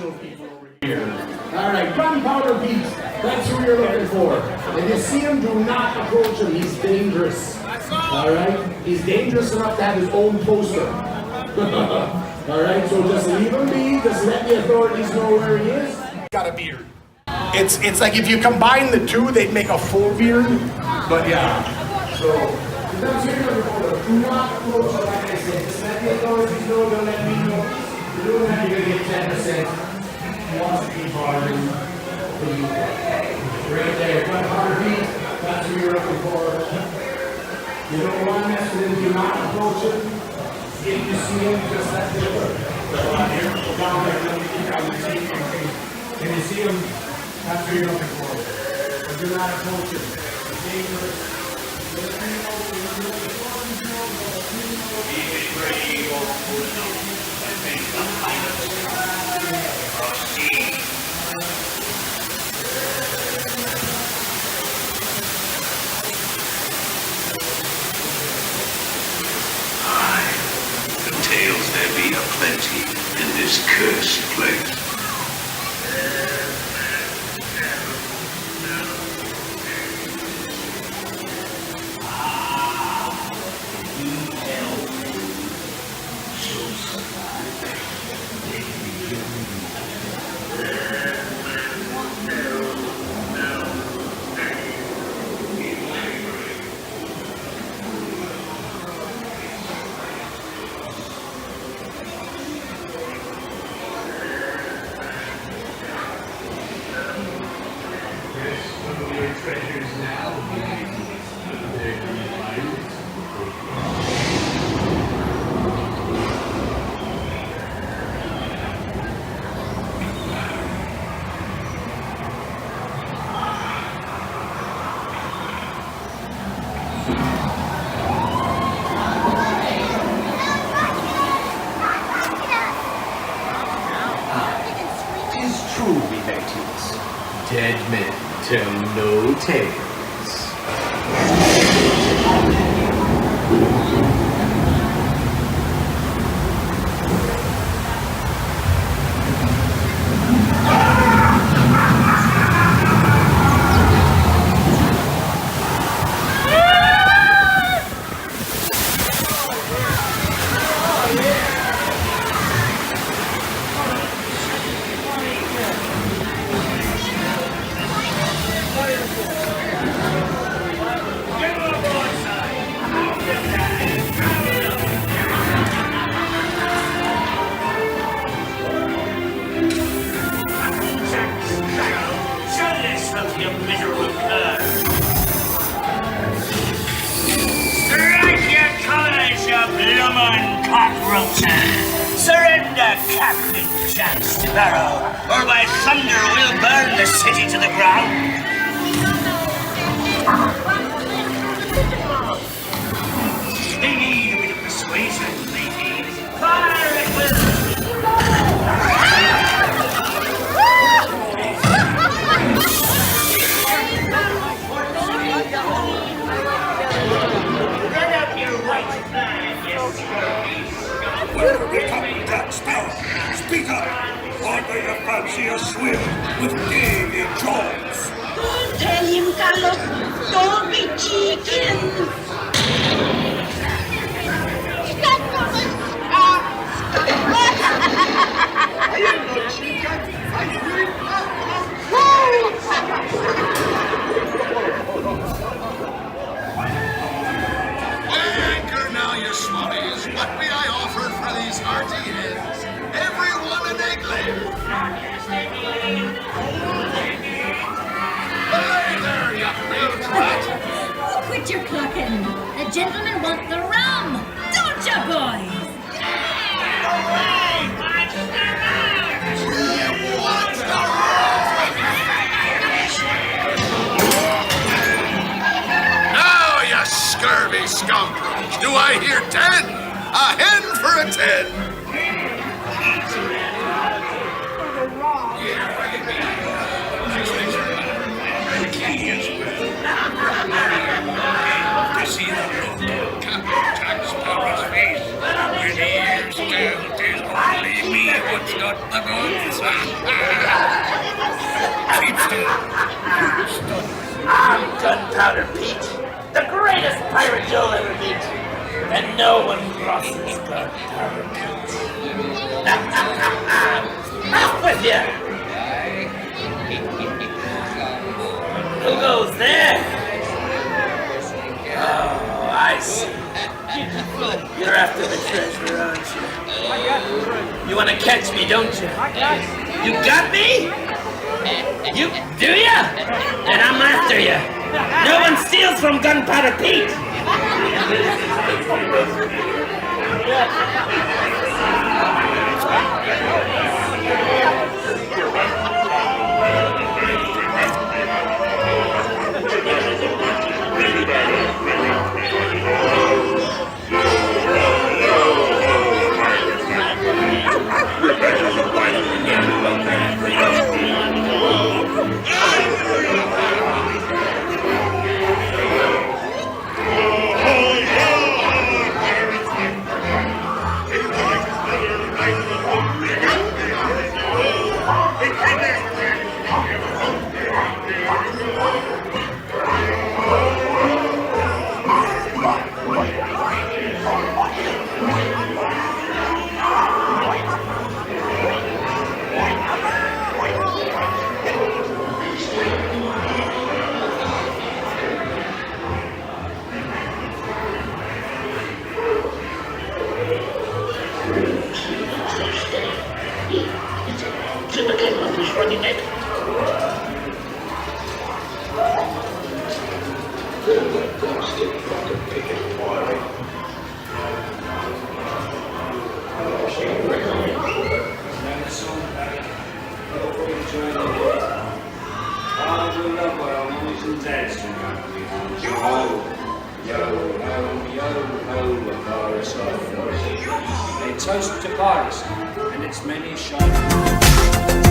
professional people over here. All right, Gunpowder Pete. That's who you're looking for. If you see him, do not approach him. He's dangerous. All right? He's dangerous enough to have his own poster. All right, so just leave him be. Just let the authorities know where he is. Got a beard. It's like if you combine the two, they'd make a full beard. But yeah, so that's what you're looking for. Do not approach him, like I said. Just let the authorities know. Don't let me know. You're doing that, you're gonna get 10%. Lots of people are in. Right there, Gunpowder Pete. That's what you're looking for. You don't want to mess with him. Do not approach him. If you see him, just let him go. Down there, let me keep out the seat. If you see him, that's what you're looking for. But do not approach him. It's dangerous. Tales there be aplenty in this cursed place. Treasures now. Tis true, Vivacious. Dead men tell no tales. Surrender, Captain Jack Sparrow, or by thunder we'll burn the city to the ground. They need a bit of persuasion, ladies. Fire it will! Run up your white flag, yes, Where do we come to that spell? Speak up! Or do you fancy a swim with Davy Jones? Don't tell him, Carlos. Don't be cheeky. Stop, Carlos. I am not cheating. I Anchor now, you smarties. What may I offer for these hearty heads? Everyone an egg layer. Hey there, you little twat. Oh, quit your clucking. The gentlemen want the rum. Don't ya, boys? Now, you scurvy scoundrels. Do I hear 10? A hen for a 10. To see the look on Captain Jack Sparrow's face when he hears tales, 'tis only me would What's got the goods? I'm Gunpowder Pete, the greatest pirate you'll ever meet. And no one crosses Gunpowder Pete. Off with ya! Who goes there? Oh, I see. You're after the treasure, aren't you? You want to catch me, don't you? You got me? You do ya? And I'm after ya. No one steals from Gunpowder Pete. A toast to piracy and its many shades.